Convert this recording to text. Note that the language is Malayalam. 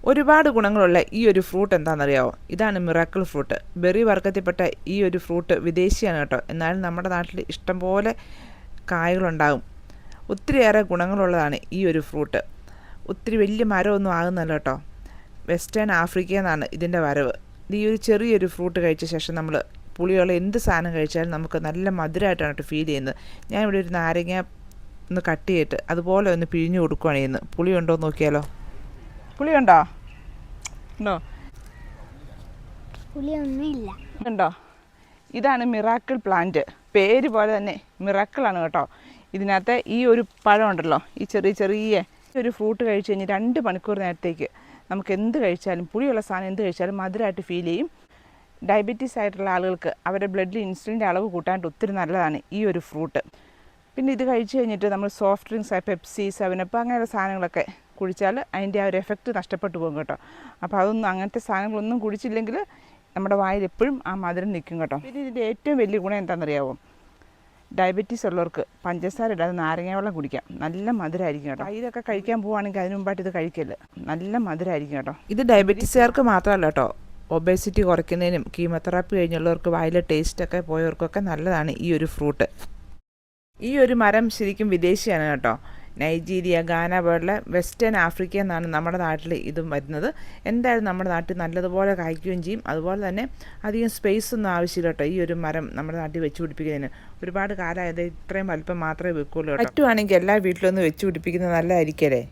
ഒരുപാട് ഗുണങ്ങളുള്ള ഈ ഒരു ഫ്രൂട്ട് എന്താണെന്നറിയാമോ? ഇതാണ് മിറാക്കിൾ ഫ്രൂട്ട്. ബെറി വർഗ്ഗത്തിൽപ്പെട്ട ഈ ഒരു ഫ്രൂട്ട് വിദേശിയാണ് കേട്ടോ. എന്നാലും നമ്മുടെ നാട്ടിൽ ഇഷ്ടംപോലെ കായകളുണ്ടാകും. ഒത്തിരിയേറെ ഗുണങ്ങളുള്ളതാണ് ഈ ഒരു ഫ്രൂട്ട്. ഒത്തിരി വലിയ മരമൊന്നും ആകുന്നല്ല കേട്ടോ. വെസ്റ്റേൺ ആഫ്രിക്കയിൽ നിന്നാണ് ഇതിൻ്റെ വരവ്. ഈ ഒരു ചെറിയൊരു ഫ്രൂട്ട് കഴിച്ച ശേഷം നമ്മൾ പുളിയുള്ള എന്ത് സാധനം കഴിച്ചാലും നമുക്ക് നല്ല മധുരമായിട്ടാണ് കേട്ടോ ഫീൽ ചെയ്യുന്നത്. ഞാനിവിടെ ഒരു നാരങ്ങ ഒന്ന് കട്ട് ചെയ്തിട്ട് അതുപോലെ ഒന്ന് പിഴിഞ്ഞു കൊടുക്കുകയാണ് ചെയ്യുന്നത്. പുളിയുണ്ടോ എന്ന് നോക്കിയാലോ? പുളിയുണ്ടോ? ഉണ്ടോ? പുളിയൊന്നുമില്ല. ഉണ്ടോ? ഇതാണ് മിറാക്കിൾ പ്ലാന്റ്. പേര് പോലെ തന്നെ മിറാക്കിളാണ് കേട്ടോ. ഇതിനകത്ത് ഈ ഒരു പഴം ഉണ്ടല്ലോ, ഈ ചെറിയ ഒരു ഫ്രൂട്ട് കഴിച്ച് കഴിഞ്ഞ് 2 മണിക്കൂർ നേരത്തേക്ക് നമുക്ക് എന്ത് കഴിച്ചാലും, പുളിയുള്ള സാധനം എന്ത് കഴിച്ചാലും മധുരമായിട്ട് ഫീൽ ചെയ്യും. ഡയബറ്റീസ് ആയിട്ടുള്ള ആളുകൾക്ക് അവരുടെ ബ്ലഡിൽ ഇൻസുലിൻ്റെ അളവ് കൂട്ടാനായിട്ട് ഒത്തിരി നല്ലതാണ് ഈ ഒരു ഫ്രൂട്ട്. പിന്നെ ഇത് കഴിച്ച് കഴിഞ്ഞിട്ട് നമ്മൾ സോഫ്റ്റ് ഡ്രിങ്ക്സ്, പെപ്സി, 7up അങ്ങനെയുള്ള സാധനങ്ങളൊക്കെ കുടിച്ചാൽ അതിൻ്റെ ആ ഒരു എഫക്റ്റ് നഷ്ടപ്പെട്ടു പോകും കേട്ടോ. അപ്പോൾ അതൊന്നും, അങ്ങനത്തെ സാധനങ്ങളൊന്നും കുടിച്ചില്ലെങ്കിൽ നമ്മുടെ വായിൽ എപ്പോഴും ആ മധുരം നിൽക്കും കേട്ടോ. പിന്നെ ഇതിൻ്റെ ഏറ്റവും വലിയ ഗുണം എന്താണെന്നറിയാമോ? ഡയബറ്റീസ് ഉള്ളവർക്ക് പഞ്ചസാര ഇടാതെ നാരങ്ങ വെള്ളം കുടിക്കാം. നല്ല മധുരമായിരിക്കും കേട്ടോ. ഇതൊക്കെ കഴിക്കാൻ പോവുകയാണെങ്കിൽ അതിന് മുമ്പായിട്ട് ഇത് കഴിക്കല്. നല്ല മധുരമായിരിക്കും കേട്ടോ. ഇത് ഡയബറ്റീസുകാർക്ക് മാത്രമല്ല കേട്ടോ, ഒബേസിറ്റി കുറയ്ക്കുന്നതിനും കീമോതെറാപ്പി കഴിഞ്ഞുള്ളവർക്ക് വായിലെ ടേസ്റ്റൊക്കെ പോയവർക്കൊക്കെ നല്ലതാണ് ഈ ഒരു ഫ്രൂട്ട്. ഈ ഒരു മരം ശരിക്കും വിദേശിയാണ് കേട്ടോ. നൈജീരിയ, ഗാന പോലുള്ള വെസ്റ്റേൺ ആഫ്രിക്കയിൽ നിന്നാണ് നമ്മുടെ നാട്ടിൽ ഇതും വരുന്നത്. എന്തായാലും നമ്മുടെ നാട്ടിൽ നല്ലതുപോലെ കായ്ക്കുകയും ചെയ്യും. അതുപോലെ തന്നെ അധികം സ്പേസ് ഒന്നും ആവശ്യമില്ല കേട്ടോ ഈ ഒരു മരം നമ്മുടെ നാട്ടിൽ വെച്ച് പിടിപ്പിക്കുന്നതിന്. ഒരുപാട് കാലമായത് ഇത്രയും വലിപ്പം മാത്രമേ വെക്കുള്ളൂ കേട്ടോ. പറ്റുവാണെങ്കിൽ എല്ലാ വീട്ടിലൊന്ന് വെച്ച് പിടിപ്പിക്കുന്നത് നല്ലതായിരിക്കല്ലേ.